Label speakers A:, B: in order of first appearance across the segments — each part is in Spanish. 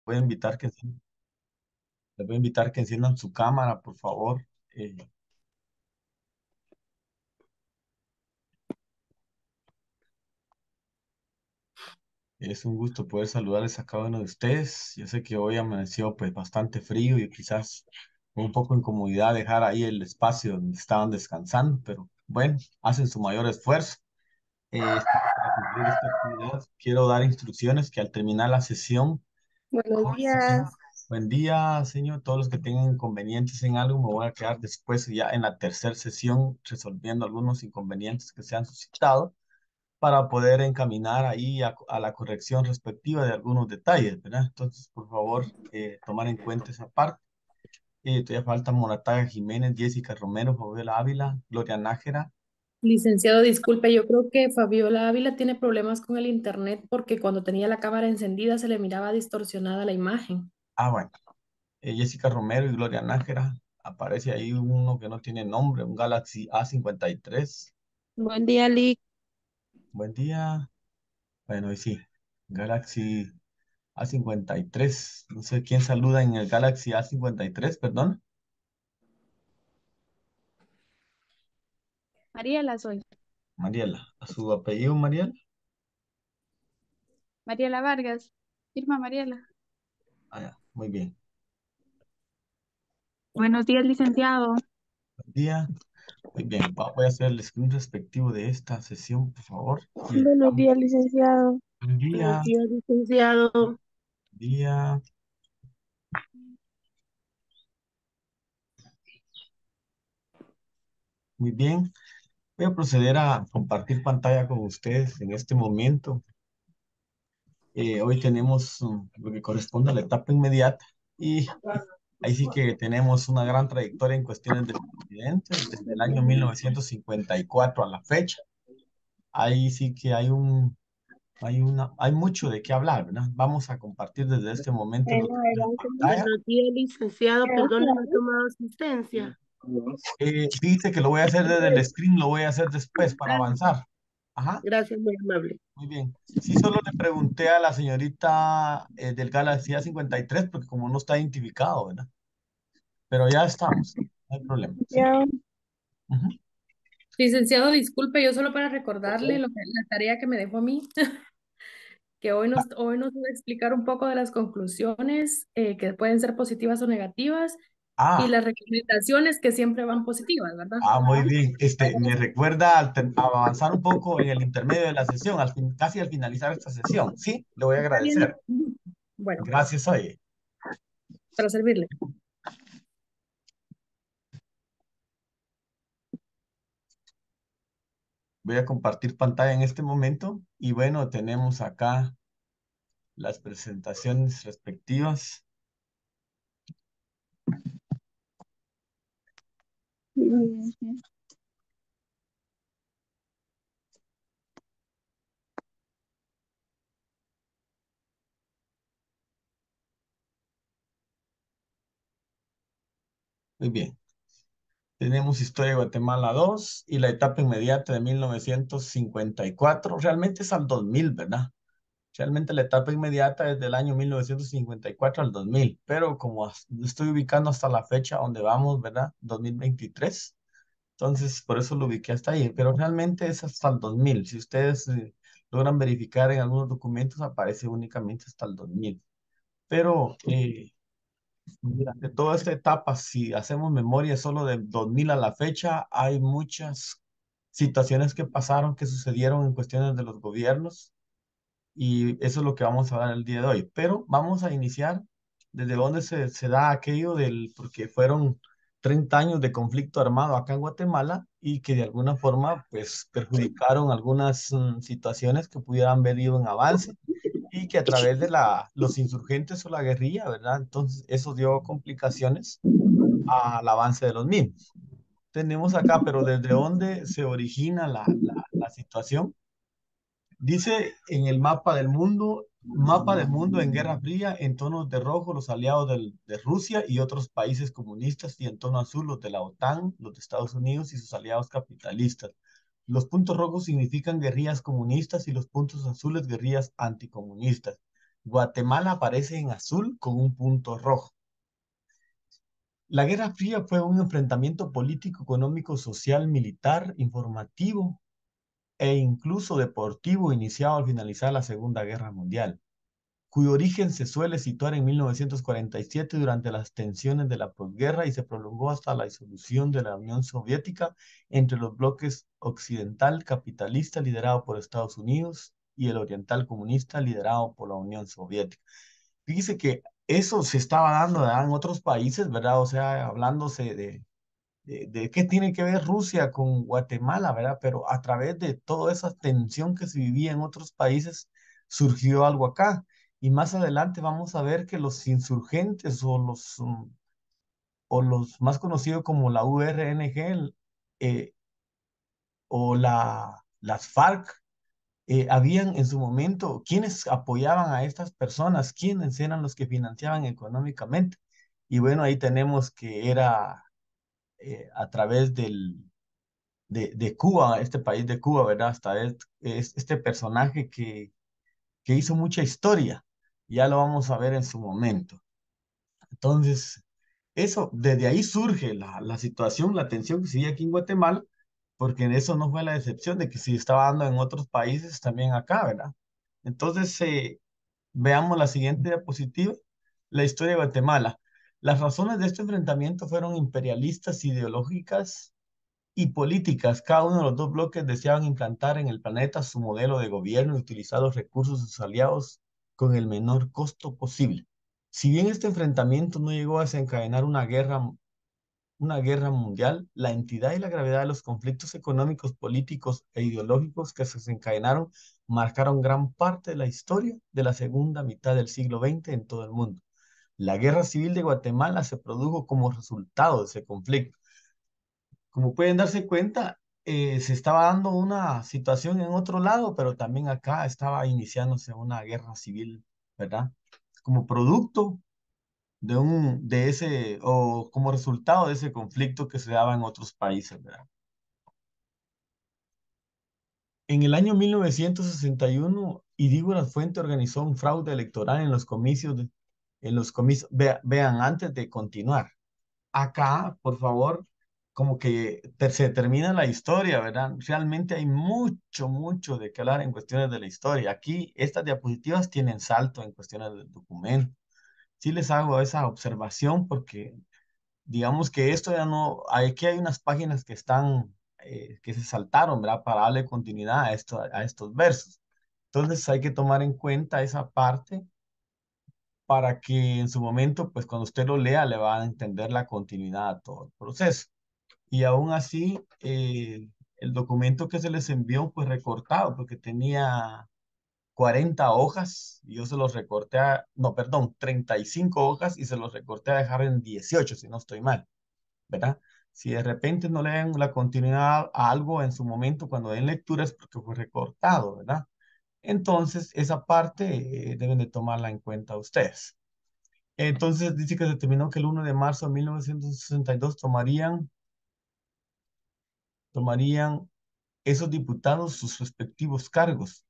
A: Voy a invitar les voy a invitar que enciendan su cámara, por favor. Es un gusto poder saludarles a cada uno de ustedes. Yo sé que hoy amaneció pues bastante frío y quizás un poco incomodidad dejar ahí el espacio donde estaban descansando, pero bueno, hacen su mayor esfuerzo. Para cumplir esta actividad, quiero dar instrucciones que al terminar la sesión,
B: Buenos días.
A: buen día, señor. Todos los que tengan inconvenientes en algo, me voy a quedar después ya en la tercera sesión resolviendo algunos inconvenientes que se han suscitado para poder encaminar ahí a la corrección respectiva de algunos detalles, ¿verdad? Entonces, por favor, tomar en cuenta esa parte. Todavía falta Morataga Jiménez, Jessica Romero, Fabiola Ávila, Gloria Nájera.
B: Licenciado, disculpe, yo creo que Fabiola Ávila tiene problemas con el internet porque cuando tenía la cámara encendida se le miraba distorsionada la imagen.
A: Bueno, Jessica Romero y Gloria Nájera. Aparece ahí uno que no tiene nombre, un Galaxy A53.
C: Buen día, Lick.
A: Buen día. Bueno, y sí, Galaxy A53. No sé quién saluda en el Galaxy A53, perdón.
C: Mariela soy.
A: Mariela. ¿A su apellido, Mariela?
C: Mariela Vargas. Irma Mariela.
A: Ah, ya, muy bien.
C: Buenos días, licenciado.
A: Buen día. Muy bien. Voy a hacer el screen respectivo de esta sesión, por favor. Y
D: Buenos
A: estamos.
D: días, licenciado.
A: Buen
B: Buenos
A: día.
B: días, licenciado.
A: Día. Muy bien. Voy a proceder a compartir pantalla con ustedes en este momento. Hoy tenemos lo que corresponde a la etapa inmediata y ahí sí que tenemos una gran trayectoria en cuestiones del presidente desde el año 1954 a la fecha. Ahí sí que hay mucho de qué hablar, ¿verdad? Vamos a compartir desde este momento lo que es la pantalla.
B: Buenos días, licenciado. Perdón, no he tomado asistencia.
A: Dice que lo voy a hacer desde el screen, lo voy a hacer después para
B: Ah,
A: avanzar. Ajá,
B: gracias, muy amable.
A: muy bien. Sí, solo le pregunté a la señorita del Galaxy A53 porque como no está identificado, ¿verdad? Pero ya estamos, no hay problema. Sí.
D: Ya,
A: Ujú.
B: Licenciado, disculpe, yo solo para recordarle la tarea que me dejó a mí, que hoy nos va a explicar un poco de las conclusiones que pueden ser positivas o negativas y
A: Ah,
B: las recomendaciones que siempre van positivas, ¿verdad?
A: muy bien. Me recuerda a avanzar un poco en el intermedio de la sesión, casi al finalizar esta sesión. Sí, le voy a
B: Está bien.
A: agradecer.
B: Bueno,
A: Gracias, oye.
B: para servirle.
A: Voy a compartir pantalla en este momento y bueno, tenemos acá las presentaciones respectivas. Muy bien. Tenemos Historia de Guatemala 2 y la etapa inmediata de 1954. Realmente es al 2000, ¿verdad? Realmente la etapa inmediata es del año 1954 al 2000, pero como estoy ubicando hasta la fecha donde vamos, ¿verdad? 2023. Entonces, por eso lo ubiqué hasta ahí, pero realmente es hasta el 2000. Si ustedes logran verificar en algunos documentos, aparece únicamente hasta el 2000. Pero durante toda esta etapa, si hacemos memoria solo de 2000 a la fecha, hay muchas situaciones que pasaron, que sucedieron en cuestiones de los gobiernos y eso es lo que vamos a hablar el día de hoy. Pero vamos a iniciar desde dónde se da aquello porque fueron 30 años de conflicto armado acá en Guatemala y que de alguna forma pues perjudicaron algunas situaciones que pudieran haber ido en avance y que a través de los insurgentes o la guerrilla, ¿verdad? Entonces eso dio complicaciones al avance de los mismos. Tenemos acá, pero desde dónde se origina la situación. Dice en el mapa del mundo en Guerra Fría, en tonos de rojo los aliados de Rusia y otros países comunistas y en tono azul los de la OTAN, los de Estados Unidos y sus aliados capitalistas. Los puntos rojos significan guerrillas comunistas y los puntos azules guerrillas anticomunistas. Guatemala aparece en azul con un punto rojo. La Guerra Fría fue un enfrentamiento político, económico, social, militar, informativo e incluso deportivo iniciado al finalizar la Segunda Guerra Mundial, cuyo origen se suele situar en 1947 durante las tensiones de la posguerra y se prolongó hasta la disolución de la Unión Soviética entre los bloques occidental capitalista liderado por Estados Unidos y el oriental comunista liderado por la Unión Soviética. Fíjese que eso se estaba dando, ¿verdad?, en otros países, ¿verdad? O sea, hablándose de qué tiene que ver Rusia con Guatemala, ¿verdad? Pero a través de toda esa tensión que se vivía en otros países, surgió algo acá. Y más adelante vamos a ver que los insurgentes o los más conocidos como la URNG eh, o las FARC, habían en su momento quienes apoyaban a estas personas, quienes eran los que financiaban económicamente. Y bueno, ahí tenemos que era a través de Cuba, este país de Cuba, ¿verdad? Hasta este personaje que hizo mucha historia. Ya lo vamos a ver en su momento. Entonces, eso, desde ahí surge la situación, la tensión que sigue aquí en Guatemala, porque en eso no fue la excepción de que si estaba dando en otros países, también acá, ¿verdad? Entonces, veamos la siguiente diapositiva, la historia de Guatemala. Las razones de este enfrentamiento fueron imperialistas, ideológicas y políticas. Cada uno de los dos bloques deseaban implantar en el planeta su modelo de gobierno y utilizar los recursos de sus aliados con el menor costo posible. Si bien este enfrentamiento no llegó a desencadenar una guerra mundial, la entidad y la gravedad de los conflictos económicos, políticos e ideológicos que se desencadenaron marcaron gran parte de la historia de la segunda mitad del siglo XX en todo el mundo. La guerra civil de Guatemala se produjo como resultado de ese conflicto. Como pueden darse cuenta, se estaba dando una situación en otro lado, pero también acá estaba iniciándose una guerra civil, ¿verdad? Como producto de ese, o como resultado de ese conflicto que se daba en otros países, ¿verdad? En el año 1961, Idígoras Fuente organizó un fraude electoral en los comicios, vean, antes de continuar. Acá, por favor, como que se termina la historia, ¿verdad? Realmente hay mucho, mucho de qué hablar en cuestiones de la historia. Aquí, estas diapositivas tienen salto en cuestiones del documento. Sí les hago esa observación porque digamos que esto ya no, aquí hay unas páginas que están, que se saltaron, ¿verdad? Para darle continuidad a a estos versos. Entonces hay que tomar en cuenta esa parte para que en su momento, pues cuando usted lo lea, le va a entender la continuidad a todo el proceso. Y aún así, el documento que se les envió, pues recortado, porque tenía 40 hojas, y yo se los recorté no, perdón, 35 hojas y se los recorté a dejar en 18 si no estoy mal, ¿verdad? Si de repente no le dan la continuidad a algo en su momento cuando den lectura es porque fue recortado, ¿verdad? Entonces, esa parte deben de tomarla en cuenta ustedes. Entonces, dice que se determinó que el 1 de marzo de 1962 tomarían esos diputados sus respectivos cargos.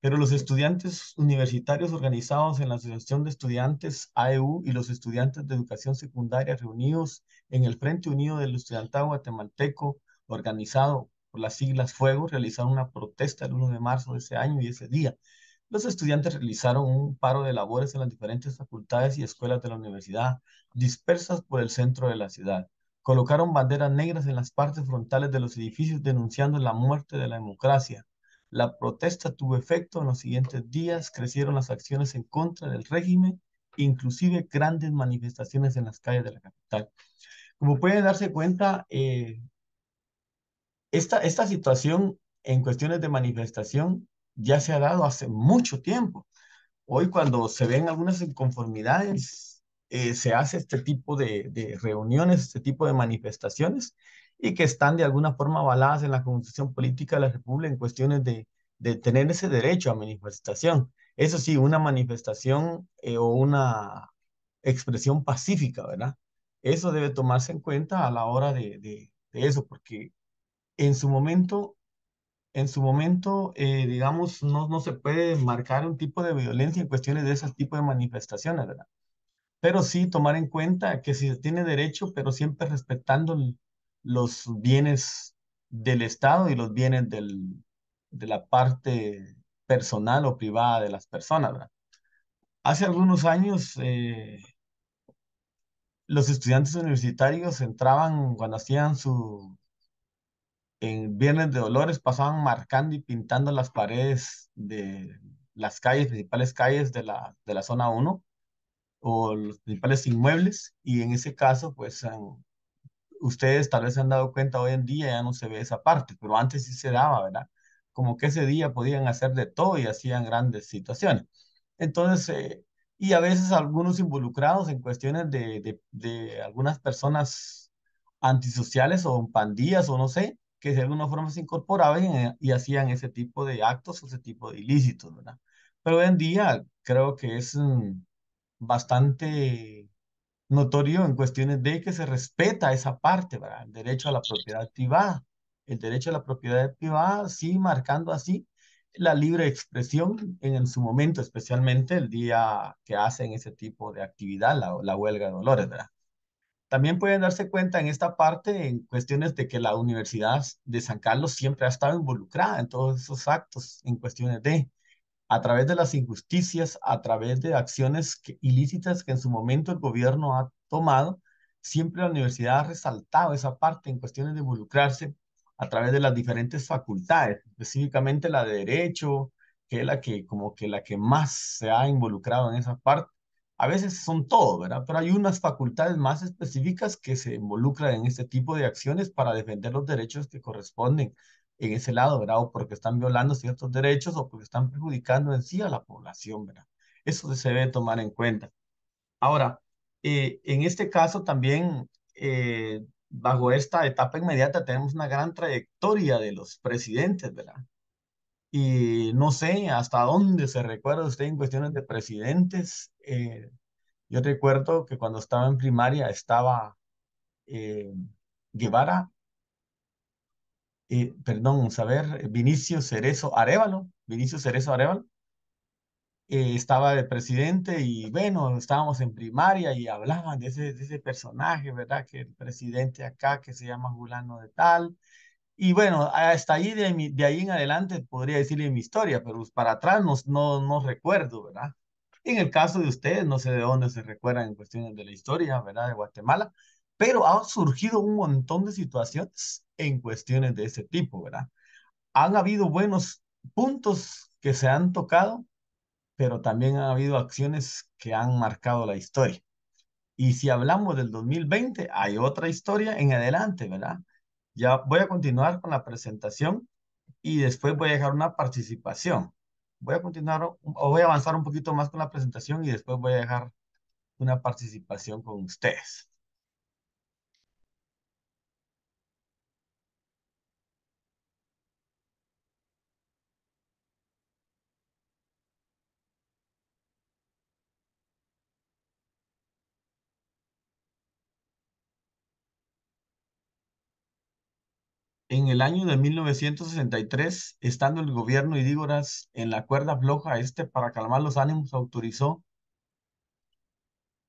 A: Pero los estudiantes universitarios organizados en la Asociación de Estudiantes AEU y los estudiantes de educación secundaria reunidos en el Frente Unido del Estudiantado Guatemalteco, organizado por las siglas Fuego, realizaron una protesta el 1 de marzo de ese año y ese día. Los estudiantes realizaron un paro de labores en las diferentes facultades y escuelas de la universidad, dispersas por el centro de la ciudad. Colocaron banderas negras en las partes frontales de los edificios denunciando la muerte de la democracia. La protesta tuvo efecto. En los siguientes días crecieron las acciones en contra del régimen, inclusive grandes manifestaciones en las calles de la capital. Como pueden darse cuenta, esta situación en cuestiones de manifestación ya se ha dado hace mucho tiempo. Hoy cuando se ven algunas inconformidades, se hace este tipo de reuniones, este tipo de manifestaciones, y que están de alguna forma avaladas en la Constitución Política de la República en cuestiones de tener ese derecho a manifestación. Eso sí, una manifestación o una expresión pacífica, ¿verdad? Eso debe tomarse en cuenta a la hora de eso, porque en su momento en su momento, digamos, no se puede marcar un tipo de violencia en cuestiones de ese tipo de manifestaciones, ¿verdad? Pero sí tomar en cuenta que si se tiene derecho, pero siempre respetando los bienes del Estado y los bienes de la parte personal o privada de las personas, ¿verdad? Hace algunos años, los estudiantes universitarios entraban cuando hacían en Viernes de Dolores, pasaban marcando y pintando las paredes de las calles, principales calles de la zona uno o los principales inmuebles, y en ese caso, pues ustedes tal vez se han dado cuenta hoy en día ya no se ve esa parte, pero antes sí se daba, ¿verdad? Como que ese día podían hacer de todo y hacían grandes situaciones. Entonces, y a veces algunos involucrados en cuestiones de algunas personas antisociales o en pandillas o no sé, que de alguna forma se incorporaban y hacían ese tipo de actos o ese tipo de ilícitos, ¿verdad? Pero hoy en día creo que es bastante notorio en cuestiones de que se respeta esa parte, ¿verdad? El derecho a la propiedad privada. El derecho a la propiedad privada, sí, marcando así la libre expresión en su momento, especialmente el día que hacen ese tipo de actividad, la huelga de Dolores, ¿verdad? También pueden darse cuenta en esta parte en cuestiones de que la Universidad de San Carlos siempre ha estado involucrada en todos esos actos, en cuestiones de a través de las injusticias, a través de acciones ilícitas que en su momento el gobierno ha tomado, siempre la universidad ha resaltado esa parte en cuestiones de involucrarse a través de las diferentes facultades, específicamente la de Derecho, que es la que como que la que más se ha involucrado en esa parte. A veces son todo, ¿verdad? Pero hay unas facultades más específicas que se involucran en este tipo de acciones para defender los derechos que corresponden en ese lado, ¿verdad? O porque están violando ciertos derechos o porque están perjudicando en sí a la población, ¿verdad? Eso se debe tomar en cuenta. Ahora, en este caso también, bajo esta etapa inmediata, tenemos una gran trayectoria de los presidentes, ¿verdad? Y no sé hasta dónde se recuerda usted en cuestiones de presidentes. Yo recuerdo que cuando estaba en primaria estaba eh, Guevara, perdón, saber, Vinicio Cerezo Arevalo, estaba de presidente y bueno, estábamos en primaria y hablaban de ese personaje, ¿verdad? Que el presidente acá que se llama Julano de tal. Y bueno, hasta ahí de ahí en adelante podría decirle mi historia, pero para atrás no recuerdo, ¿verdad? En el caso de ustedes, no sé de dónde se recuerdan en cuestiones de la historia, ¿verdad? De Guatemala, pero ha surgido un montón de situaciones en cuestiones de ese tipo, ¿verdad? Han habido buenos puntos que se han tocado, pero también ha habido acciones que han marcado la historia. Y si hablamos del 2020, hay otra historia en adelante, ¿verdad? Ya voy a continuar con la presentación y después voy a dejar una participación. Voy a continuar o voy a avanzar un poquito más con la presentación y después voy a dejar una participación con ustedes. En el año de 1963, estando el gobierno Idígoras en la cuerda floja, para calmar los ánimos, autorizó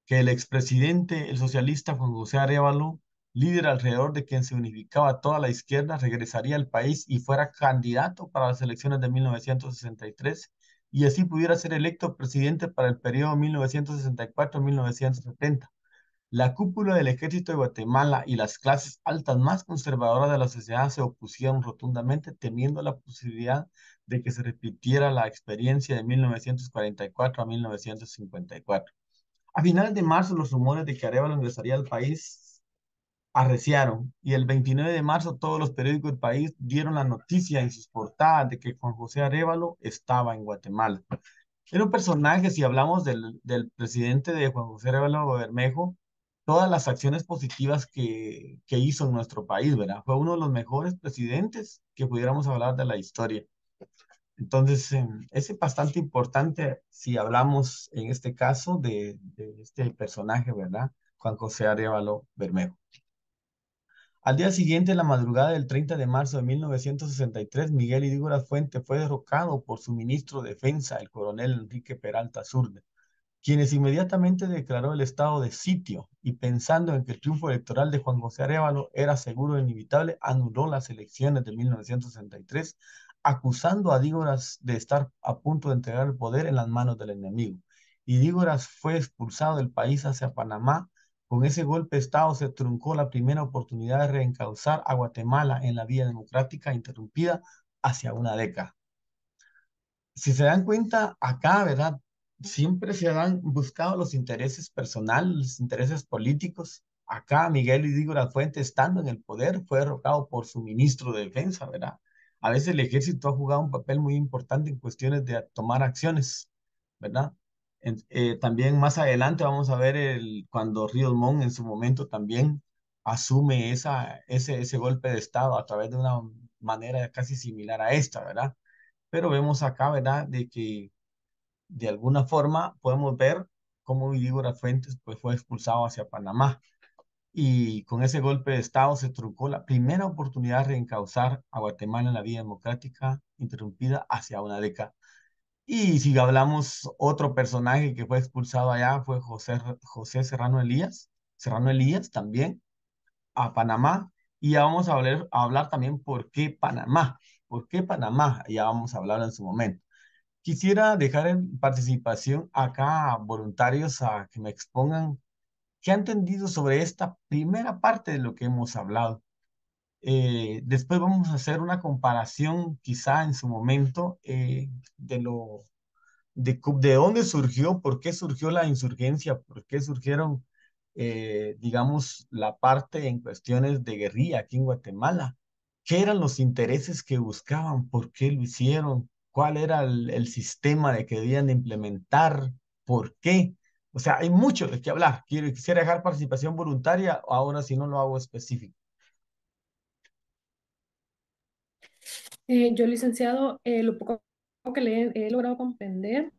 A: que el expresidente, el socialista Juan José Arévalo, líder alrededor de quien se unificaba toda la izquierda, regresaría al país y fuera candidato para las elecciones de 1963 y así pudiera ser electo presidente para el periodo 1964-1970. La cúpula del ejército de Guatemala y las clases altas más conservadoras de la sociedad se opusieron rotundamente, temiendo la posibilidad de que se repitiera la experiencia de 1944 a 1954. A finales de marzo, los rumores de que Arévalo ingresaría al país arreciaron y el 29 de marzo todos los periódicos del país dieron la noticia en sus portadas de que Juan José Arévalo estaba en Guatemala. Era un personaje, si hablamos del presidente de Juan José Arévalo Bermejo, todas las acciones positivas que hizo en nuestro país, ¿verdad? Fue uno de los mejores presidentes que pudiéramos hablar de la historia. Entonces, es bastante importante si hablamos en este caso de este personaje, ¿verdad? Juan José Arévalo Bermejo. Al día siguiente, la madrugada del 30 de marzo de 1963, Miguel Idígoras Fuente fue derrocado por su ministro de Defensa, el coronel Enrique Peralta Zurdo, quienes inmediatamente declaró el estado de sitio y pensando en que el triunfo electoral de Juan José Arévalo era seguro e inevitable, anuló las elecciones de 1963, acusando a Dígoras de estar a punto de entregar el poder en las manos del enemigo. Y Dígoras fue expulsado del país hacia Panamá. Con ese golpe de Estado se truncó la primera oportunidad de reencauzar a Guatemala en la vía democrática interrumpida hacia una década. Si se dan cuenta, acá, ¿verdad? Siempre se han buscado los intereses personales, los intereses políticos. Acá Miguel Idígoras Fuente, estando en el poder, fue derrocado por su ministro de Defensa, ¿verdad? A veces el ejército ha jugado un papel muy importante en cuestiones de tomar acciones, ¿verdad? También más adelante vamos a ver cuando Ríos Montt en su momento también asume ese golpe de Estado a través de una manera casi similar a esta, ¿verdad? Pero vemos acá, ¿verdad? De que de alguna forma podemos ver cómo Vidígora Fuentes pues, fue expulsado hacia Panamá. Y con ese golpe de Estado se truncó la primera oportunidad de reencauzar a Guatemala en la vía democrática interrumpida hacia una década. Y si hablamos otro personaje que fue expulsado allá fue José Serrano Elías también a Panamá. Y ya vamos a hablar también por qué Panamá. ¿Por qué Panamá? Ya vamos a hablar en su momento. Quisiera dejar en participación acá a voluntarios a que me expongan qué han entendido sobre esta primera parte de lo que hemos hablado. Después vamos a hacer una comparación quizá en su momento de dónde surgió, por qué surgió la insurgencia, por qué surgieron, digamos, la parte en cuestiones de guerrilla aquí en Guatemala. ¿Qué eran los intereses que buscaban? ¿Por qué lo hicieron? ¿Cuál era el sistema de que debían de implementar? ¿Por qué? O sea, hay mucho de qué hablar. Quisiera dejar participación voluntaria, ahora si no lo hago específico.
B: Yo, licenciado, lo poco que he logrado comprender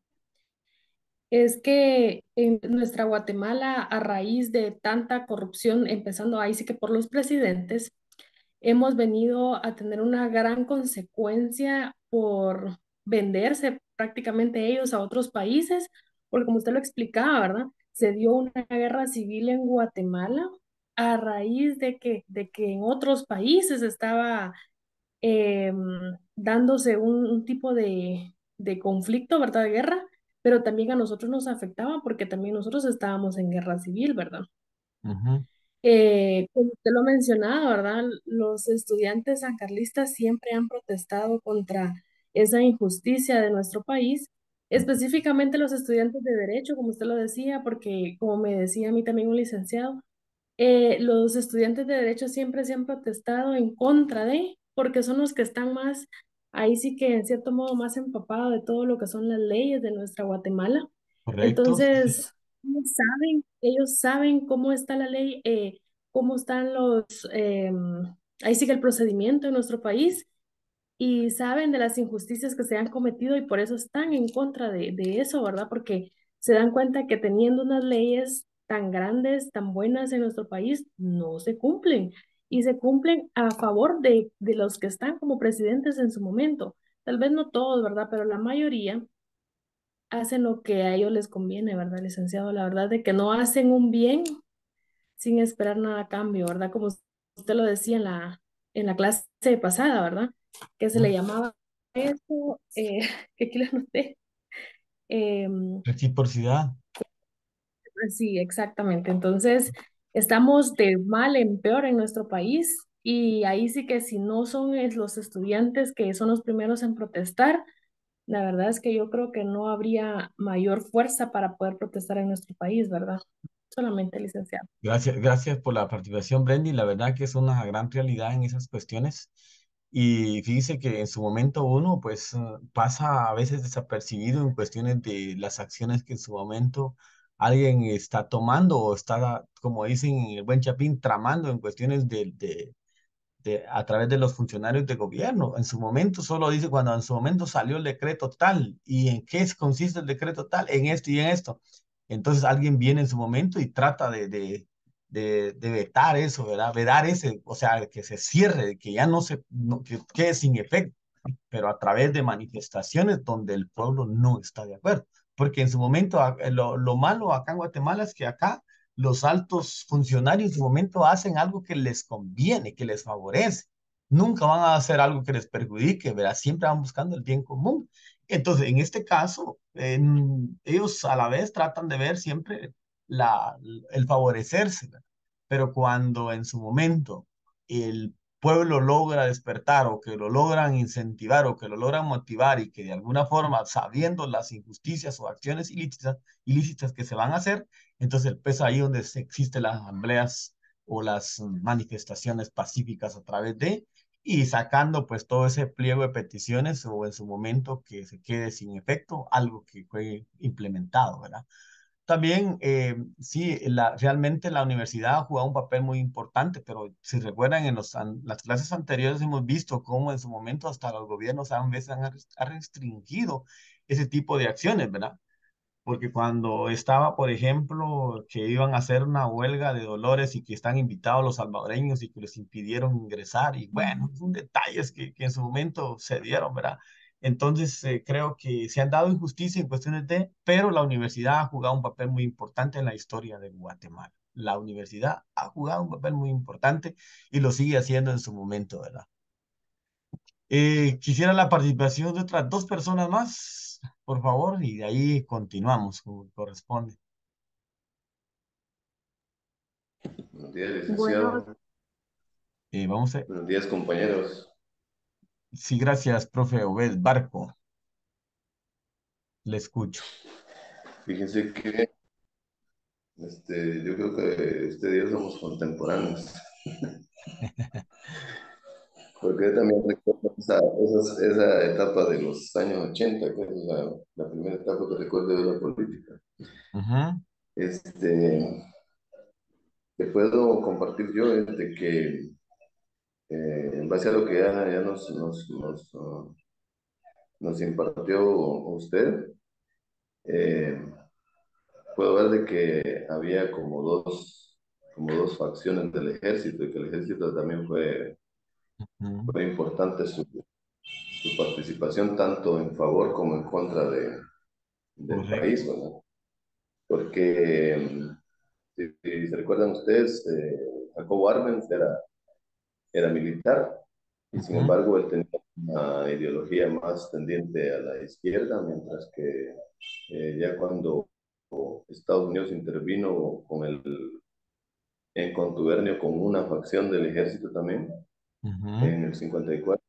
B: es que en nuestra Guatemala, a raíz de tanta corrupción, empezando ahí sí que por los presidentes, hemos venido a tener una gran consecuencia por venderse prácticamente ellos a otros países, porque como usted lo explicaba, ¿verdad? Se dio una guerra civil en Guatemala a raíz de que en otros países estaba eh, dándose un tipo de conflicto, ¿verdad? De guerra, pero también a nosotros nos afectaba porque también nosotros estábamos en guerra civil, ¿verdad?
A: Ujú.
B: Como usted lo mencionaba, ¿verdad? Los estudiantes sancarlistas siempre han protestado contra esa injusticia de nuestro país, específicamente los estudiantes de derecho, como usted lo decía, porque como me decía a mí también un licenciado, los estudiantes de derecho siempre se han protestado en contra de, porque son los que están más, ahí sí que en cierto modo más empapados de todo lo que son las leyes de nuestra Guatemala.
A: Correcto, sí, sí.
B: Entonces, ellos saben cómo está la ley, cómo están ahí sigue el procedimiento en nuestro país y saben de las injusticias que se han cometido y por eso están en contra de eso, ¿verdad? Porque se dan cuenta que teniendo unas leyes tan grandes, tan buenas en nuestro país, no se cumplen y se cumplen a favor de los que están como presidentes en su momento. Tal vez no todos, ¿verdad? Pero la mayoría hacen lo que a ellos les conviene, ¿verdad, licenciado? La verdad de que no hacen un bien sin esperar nada a cambio, ¿verdad? Como usted lo decía en la clase pasada, ¿verdad? Que se le
A: Ujú.
B: llamaba eso, que aquí lo anoté. Em,
A: Reciprocidad.
B: sí, exactamente. Entonces, estamos de mal en peor en nuestro país y ahí sí que si no son los estudiantes que son los primeros en protestar, la verdad es que yo creo que no habría mayor fuerza para poder protestar en nuestro país, ¿verdad? Solamente licenciado.
A: Gracias, gracias por la participación, Brendy. La verdad que es una gran realidad en esas cuestiones. Y fíjese que en su momento uno pues pasa a veces desapercibido en cuestiones de las acciones que en su momento alguien está tomando o está, como dicen en el buen Chapín, tramando en cuestiones a través de los funcionarios de gobierno. En su momento solo dice cuando en su momento salió el decreto tal y en qué consiste el decreto tal, en esto y en esto. Entonces alguien viene en su momento y trata de vetar eso, ¿verdad? Vedar ese, o sea, que se cierre, que ya no se, que quede sin efecto, pero a través de manifestaciones donde el pueblo no está de acuerdo. Porque en su momento, lo malo acá en Guatemala es que acá los altos funcionarios en su momento hacen algo que les conviene, que les favorece. Nunca van a hacer algo que les perjudique, ¿verdad? Siempre van buscando el bien común. Entonces, en este caso, ellos a la vez tratan de ver siempre la, el favorecerse, ¿verdad? Pero cuando en su momento el pueblo logra despertar o que lo logran incentivar o que lo logran motivar y que de alguna forma, sabiendo las injusticias o acciones ilícitas que se van a hacer, entonces el peso ahí donde existen las asambleas o las manifestaciones pacíficas a través de, y sacando pues todo ese pliego de peticiones o en su momento que se quede sin efecto algo que fue implementado, ¿verdad? También, sí, realmente la universidad ha jugado un papel muy importante, pero si recuerdan, en las clases anteriores hemos visto cómo en su momento hasta los gobiernos a veces han restringido ese tipo de acciones, ¿verdad? Porque cuando estaba, por ejemplo, que iban a hacer una huelga de dolores y que están invitados los salvadoreños y que les impidieron ingresar, y bueno, son detalles que en su momento se dieron, ¿verdad? Entonces, creo que se han dado injusticia en cuestiones de, pero la universidad ha jugado un papel muy importante en la historia de Guatemala. La universidad ha jugado un papel muy importante y lo sigue haciendo en su momento, ¿verdad? Quisiera la participación de otras dos personas más, por favor, y de ahí continuamos como corresponde.
D: Buenos días,
C: Bueno,
D: licenciado.
A: Vamos a...
D: Buenos días, compañeros.
A: Sí, gracias, profe Obed Barco. Le escucho.
D: Fíjense que yo creo que este día somos contemporáneos, porque yo también recuerdo esa etapa de los años 80, que es la primera etapa que recuerdo de la política.
A: Ujú,
D: Este, que puedo compartir yo es de que, en base a lo que ya nos impartió usted, eh, puedo ver de que había como dos facciones del ejército y que el ejército también
A: ujú,
D: fue importante su participación tanto en favor como en contra del
A: correcto.
D: país, ¿verdad? Porque si se recuerdan ustedes, Jacobo Arbenz era militar y sin
A: Ujú,
D: embargo él tenía una ideología más tendiente a la izquierda, mientras que ya cuando Estados Unidos intervino en contubernio con una facción del ejército también,
A: ujú,
D: en el 54.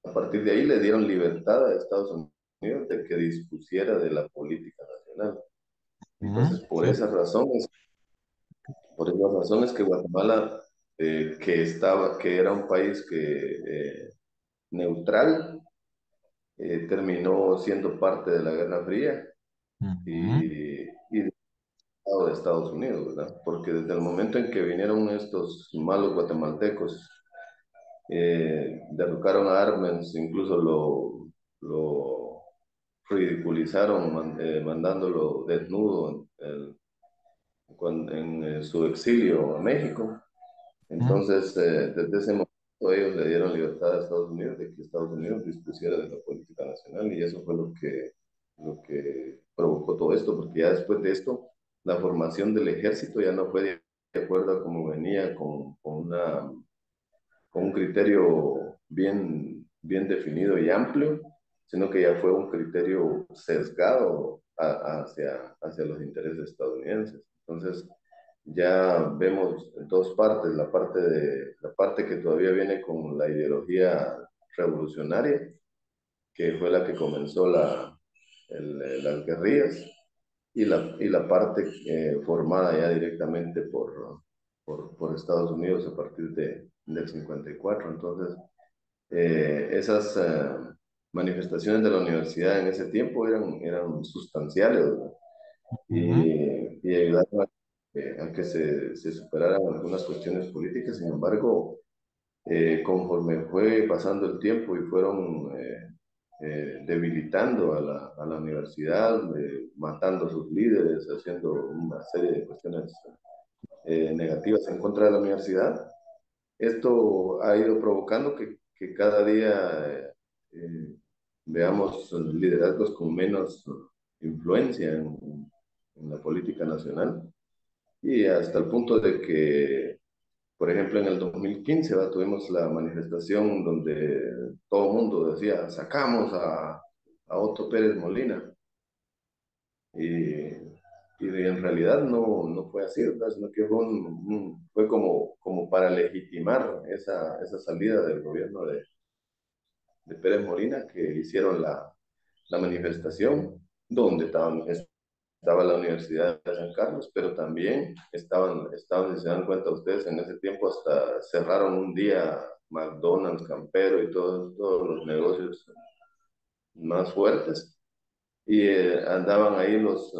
D: A partir de ahí le dieron libertad a Estados Unidos de que dispusiera de la política nacional.
A: ujú,
D: Entonces,
A: cierto.
D: por esas razones que Guatemala, que era un país neutral, terminó siendo parte de la Guerra Fría
A: Ujú,
D: y del Estado de Estados Unidos, ¿verdad? Porque desde el momento en que vinieron estos malos guatemaltecos, derrocaron a Arbenz, incluso lo ridiculizaron mandándolo desnudo en su exilio a México.
A: ujú,
D: Entonces, desde ese momento ellos le dieron libertad a Estados Unidos de que Estados Unidos dispusiera de la política nacional y eso fue lo que provocó todo esto, porque ya después de esto, la formación del ejército ya no fue de acuerdo a cómo venía con un criterio bien definido y amplio, sino que ya fue un criterio sesgado hacia los intereses estadounidenses. Entonces, ya vemos dos partes, la parte que todavía viene con la ideología revolucionaria, que fue la que comenzó las guerrillas, y la parte formada ya directamente por Estados Unidos a partir del 54. Entonces, esas manifestaciones de la universidad en ese tiempo eran sustanciales, ¿verdad?
A: ujú,
D: Y ayudaron a que se superaran algunas cuestiones políticas. Sin embargo, conforme fue pasando el tiempo y fueron debilitando a la universidad, matando a sus líderes, haciendo una serie de cuestiones negativas en contra de la universidad. Esto ha ido provocando que cada día veamos liderazgos con menos influencia en la política nacional y hasta el punto de que, por ejemplo, en el 2015 ¿va? Tuvimos la manifestación donde todo el mundo decía, sacamos a Otto Pérez Molina. Y, y en realidad no fue así, ¿verdad? Sino que fue, fue como para legitimar esa salida del gobierno de Pérez Molina, que hicieron la manifestación donde estaba la Universidad de San Carlos, pero también estaban, si se dan cuenta ustedes, en ese tiempo hasta cerraron un día McDonald's, Campero y todos los negocios más fuertes. Y andaban ahí los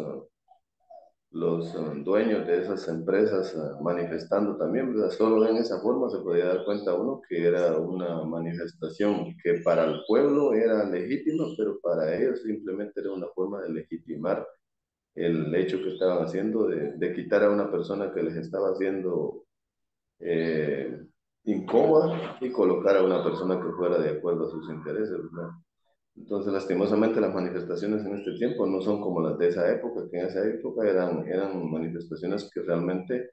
D: dueños de esas empresas manifestando también, ¿verdad? Solo en esa forma se podía dar cuenta uno que era una manifestación que para el pueblo era legítima, pero para ellos simplemente era una forma de legitimar el hecho que estaban haciendo de quitar a una persona que les estaba haciendo eh, incómoda y colocar a una persona que fuera de acuerdo a sus intereses, ¿verdad? Entonces, lastimosamente, las manifestaciones en este tiempo no son como las de esa época, que en esa época eran manifestaciones que realmente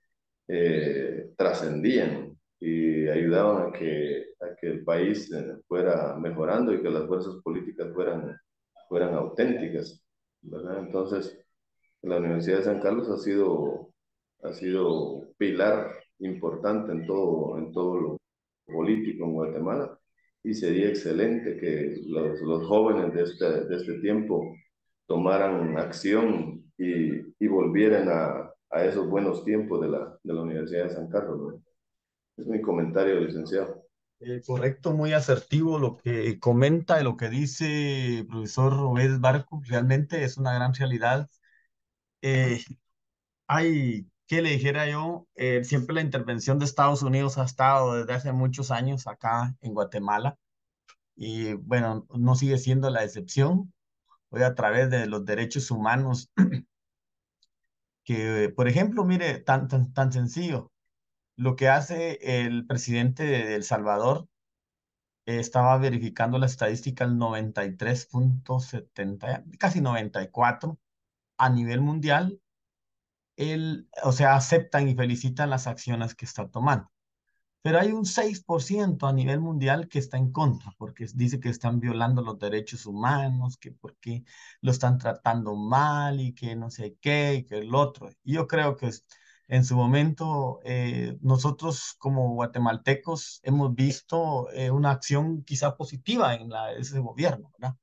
D: trascendían y ayudaban a que el país fuera mejorando y que las fuerzas políticas fueran auténticas, ¿verdad? Entonces, la Universidad de San Carlos ha sido pilar importante en todo lo político en Guatemala y sería excelente que los jóvenes de este tiempo tomaran acción y volvieran a esos buenos tiempos de la Universidad de San Carlos, ¿no? Es mi comentario, licenciado.
A: Correcto, muy asertivo lo que comenta y lo que dice el profesor Obed Barco. Realmente es una gran realidad. Eh, ¿Qué le dijera yo? Siempre la intervención de Estados Unidos ha estado desde hace muchos años acá en Guatemala y bueno, no sigue siendo la excepción. Hoy a través de los derechos humanos, que por ejemplo, mire, tan sencillo, lo que hace el presidente de El Salvador, estaba verificando la estadística, el 93,70, casi 94 a nivel mundial. O sea, aceptan y felicitan las acciones que está tomando. Pero hay un 6% a nivel mundial que está en contra, porque dice que están violando los derechos humanos, que porque lo están tratando mal y que no sé qué y que el otro. Y yo creo que en su momento nosotros como guatemaltecos hemos visto una acción quizá positiva en ese gobierno, ¿verdad?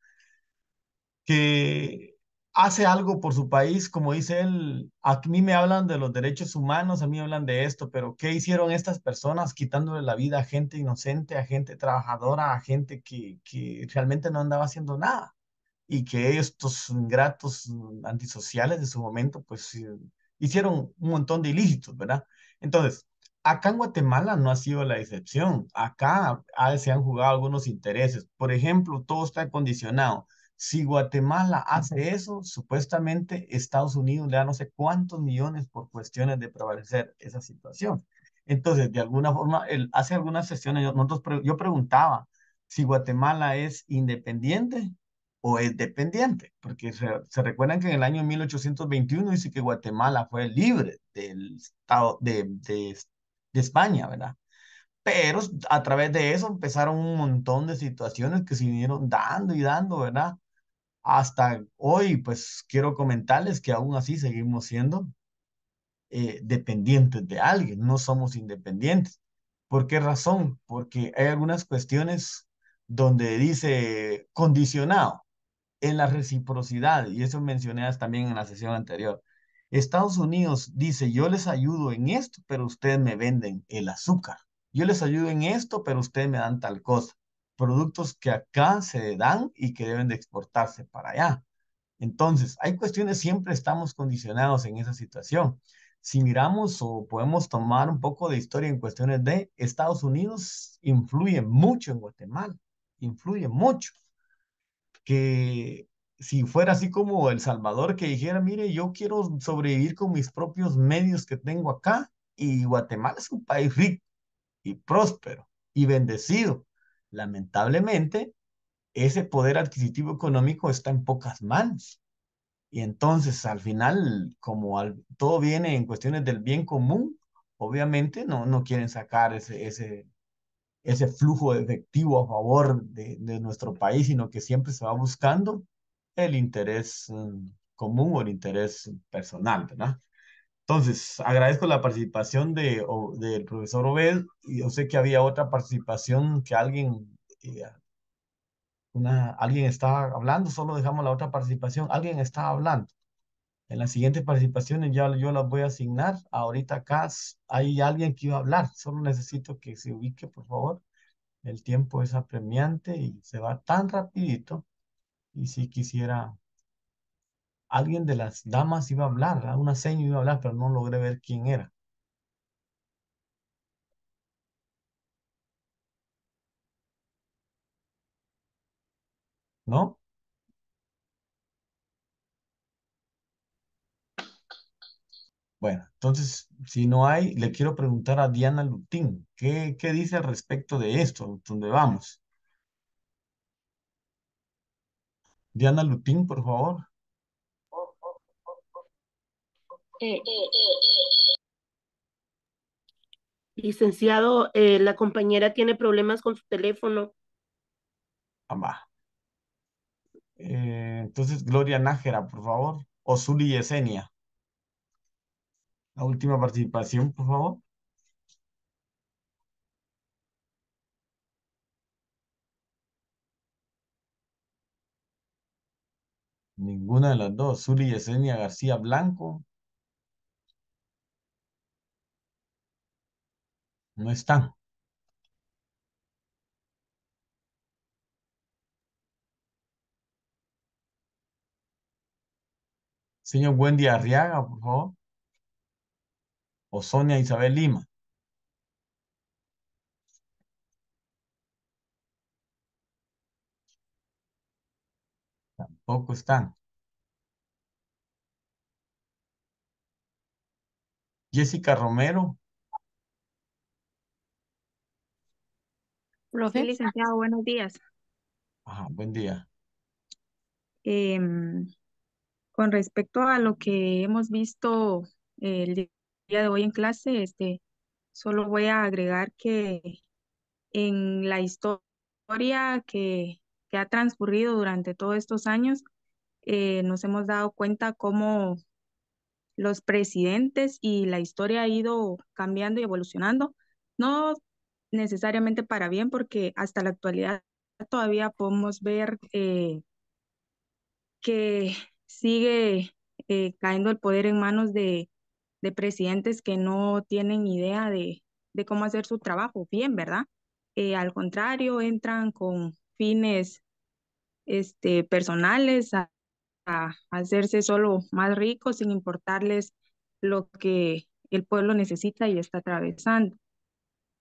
A: Que hace algo por su país, como dice él, a mí me hablan de los derechos humanos, a mí me hablan de esto, pero ¿qué hicieron estas personas quitándole la vida a gente inocente, a gente trabajadora, a gente que realmente no andaba haciendo nada? Y que estos ingratos antisociales de su momento, pues hicieron un montón de ilícitos, ¿verdad? Entonces, acá en Guatemala no ha sido la excepción. Acá se han jugado algunos intereses. Por ejemplo, todo está condicionado. Si Guatemala hace eso, supuestamente Estados Unidos le da no sé cuántos millones por cuestiones de prevalecer esa situación. Entonces, de alguna forma, hace algunas sesiones yo preguntaba si Guatemala es independiente o es dependiente, porque se recuerdan que en el año 1821 dice que Guatemala fue libre del Estado de España, ¿verdad? Pero a través de eso empezaron un montón de situaciones que se vinieron dando y dando, ¿verdad? Hasta hoy, pues quiero comentarles que aún así seguimos siendo dependientes de alguien, no somos independientes. ¿Por qué razón? Porque hay algunas cuestiones donde dice condicionado en la reciprocidad, y eso mencioné también en la sesión anterior. Estados Unidos dice, yo les ayudo en esto, pero ustedes me venden el azúcar. Yo les ayudo en esto, pero ustedes me dan tal cosa. Productos que acá se dan y que deben de exportarse para allá. Entonces, hay cuestiones, siempre estamos condicionados en esa situación. Si miramos o podemos tomar un poco de historia en cuestiones de Estados Unidos, influye mucho en Guatemala, influye mucho que si fuera así como El Salvador, que dijera, mire, yo quiero sobrevivir con mis propios medios que tengo acá, y Guatemala es un país rico y próspero y bendecido. Lamentablemente, ese poder adquisitivo económico está en pocas manos. Y entonces, al final, como todo viene en cuestiones del bien común, obviamente no quieren sacar ese flujo de efectivo a favor de nuestro país, sino que siempre se va buscando el interés común o el interés personal, ¿verdad? Entonces, agradezco la participación del profesor Obed, y yo sé que había otra participación que alguien estaba hablando, solo dejamos la otra participación, alguien estaba hablando. En las siguientes participaciones ya yo las voy a asignar. Ahorita acá hay alguien que iba a hablar, solo necesito que se ubique, por favor. El tiempo es apremiante y se va tan rapidito. Y si quisiera, alguien de las damas iba a hablar, una seña iba a hablar, pero no logré ver quién era, ¿no? Bueno, entonces, si no hay, le quiero preguntar a Diana Lutín, ¿qué dice al respecto de esto? ¿Dónde vamos? Diana Lutín, por favor.
E: Eh, Licenciado, la compañera tiene problemas con su teléfono.
A: Ah, va. Entonces, Gloria Nájera, por favor. O Zuli Yesenia. La última participación, por favor. Ninguna de las dos. Zuli Yesenia García Blanco. No están. Señor Wendy Arriaga, por favor. O Sonia Isabel Lima. Tampoco están. Jessica Romero.
C: Sí,
B: Profe.
C: licenciado, buenos días.
A: Ajá, buen día.
C: Em, con respecto a lo que hemos visto el día de hoy en clase, solo voy a agregar que en la historia que ha transcurrido durante todos estos años, nos hemos dado cuenta cómo los presidentes y la historia ha ido cambiando y evolucionando, no necesariamente para bien, porque hasta la actualidad todavía podemos ver que sigue cayendo el poder en manos de presidentes que no tienen idea de cómo hacer su trabajo bien, ¿verdad? Al contrario, entran con fines personales a hacerse solo más ricos sin importarles lo que el pueblo necesita y está atravesando.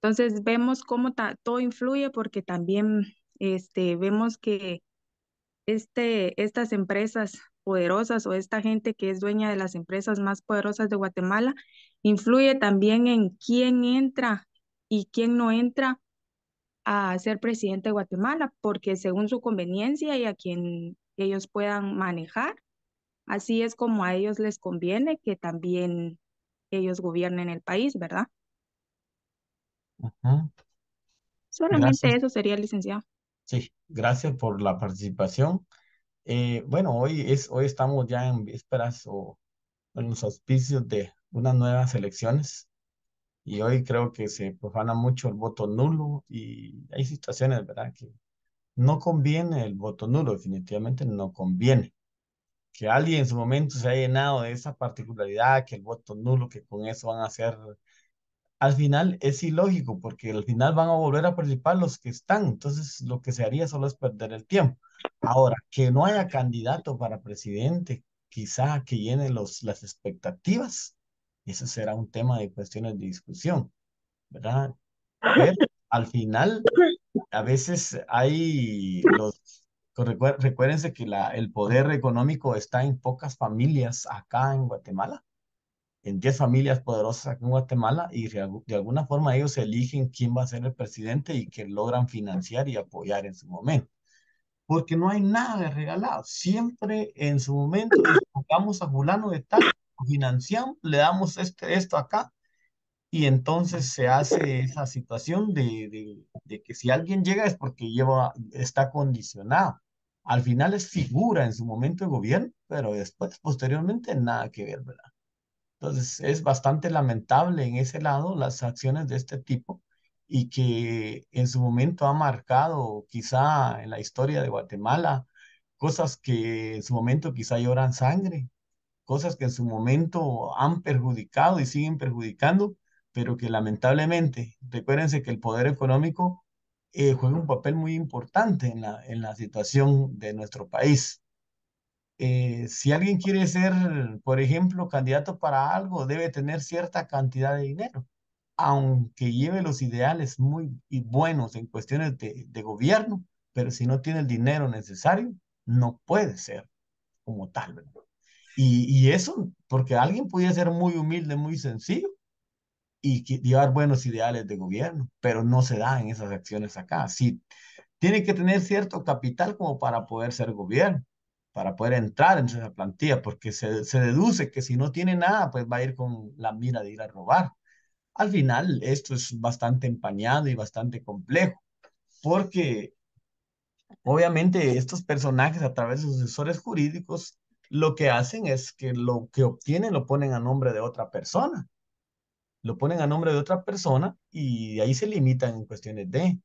C: Entonces vemos cómo todo influye porque también vemos que estas empresas poderosas o esta gente que es dueña de las empresas más poderosas de Guatemala influye también en quién entra y quién no entra a ser presidente de Guatemala, porque según su conveniencia y a quien ellos puedan manejar, así es como a ellos les conviene que también ellos gobiernen el país, ¿verdad?
A: Ujú.
C: Solamente
A: Gracias.
C: eso sería, licenciado.
A: Sí, gracias por la participación. Bueno, hoy estamos ya en vísperas o en los auspicios de unas nuevas elecciones, y hoy creo que se profana mucho el voto nulo, y hay situaciones, ¿verdad?, que no conviene el voto nulo, definitivamente no conviene. Que alguien en su momento se haya llenado de esa particularidad, que el voto nulo, que con eso van a hacer, al final es ilógico, porque al final van a volver a participar los que están, entonces lo que se haría solo es perder el tiempo. Ahora, que no haya candidato para presidente, quizá que llene las expectativas, eso será un tema de cuestiones de discusión, ¿verdad? Pero al final, a veces recuérdense que el poder económico está en pocas familias acá en Guatemala. en 10 familias poderosas aquí en Guatemala y de alguna forma ellos eligen quién va a ser el presidente y que logran financiar y apoyar en su momento. Porque no hay nada de regalado. Siempre en su momento dispongamos a fulano de tal, lo financiamos, le damos esto acá y entonces se hace esa situación de que si alguien llega es porque está condicionado. Al final es figura en su momento de gobierno, pero después, posteriormente, nada que ver, ¿verdad? Entonces, es bastante lamentable en ese lado las acciones de este tipo y que en su momento ha marcado quizá en la historia de Guatemala cosas que en su momento quizá lloran sangre, cosas que en su momento han perjudicado y siguen perjudicando, pero que lamentablemente, recuérdense que el poder económico juega un papel muy importante en la situación de nuestro país. Si alguien quiere ser, por ejemplo, candidato para algo, debe tener cierta cantidad de dinero, aunque lleve los ideales muy y buenos en cuestiones de gobierno, pero si no tiene el dinero necesario, no puede ser como tal, ¿verdad? Y eso, porque alguien podía ser muy humilde, muy sencillo y llevar buenos ideales de gobierno, pero no se da en esas acciones acá. Sí, tiene que tener cierto capital como para poder ser gobierno, para poder entrar en esa plantilla, porque se deduce que si no tiene nada, pues va a ir con la mira de ir a robar. Al final, esto es bastante empañado y bastante complejo, porque obviamente estos personajes a través de sus asesores jurídicos, lo que hacen es que lo que obtienen lo ponen a nombre de otra persona, lo ponen a nombre de otra persona y ahí se limitan en cuestiones de,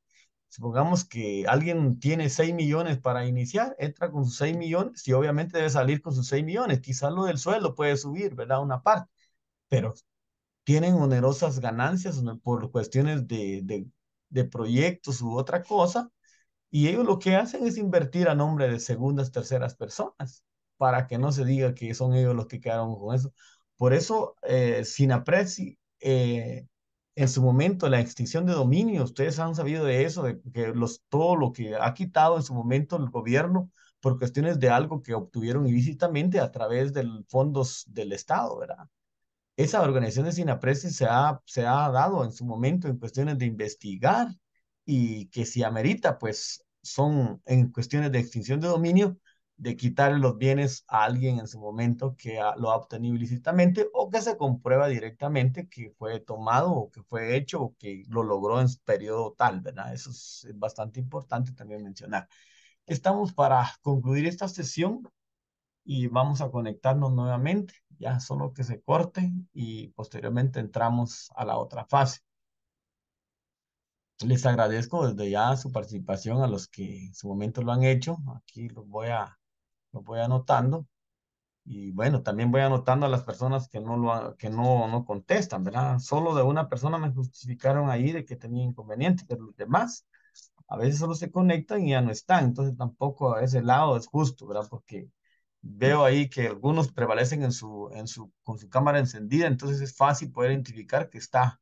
A: supongamos que alguien tiene 6 millones para iniciar, entra con sus 6 millones y obviamente debe salir con sus 6 millones. Quizás lo del sueldo puede subir, ¿verdad? Una parte, pero tienen onerosas ganancias, ¿no? Por cuestiones de proyectos u otra cosa y ellos lo que hacen es invertir a nombre de segundas, terceras personas, para que no se diga que son ellos los que quedaron con eso. Por eso, Sinapresi, en su momento, la extinción de dominio, ustedes han sabido de eso, de que todo lo que ha quitado en su momento el gobierno por cuestiones de algo que obtuvieron ilícitamente a través de fondos del Estado, ¿verdad? Esa organización de Sinapresi se ha dado en su momento en cuestiones de investigar y que si amerita, pues son en cuestiones de extinción de dominio, de quitar los bienes a alguien en su momento que lo ha obtenido ilícitamente o que se comprueba directamente que fue tomado o que fue hecho o que lo logró en su periodo tal, ¿verdad? Eso es bastante importante también mencionar. Estamos para concluir esta sesión y vamos a conectarnos nuevamente, ya solo que se corte y posteriormente entramos a la otra fase. Les agradezco desde ya su participación a los que en su momento lo han hecho. Aquí los voy anotando. Y bueno, también voy anotando a las personas que no contestan, ¿verdad? Solo de una persona me justificaron ahí de que tenía inconveniente, pero los demás a veces solo se conectan y ya no están. Entonces tampoco a ese lado es justo, ¿verdad? Porque veo ahí que algunos prevalecen con su cámara encendida, entonces es fácil poder identificar que está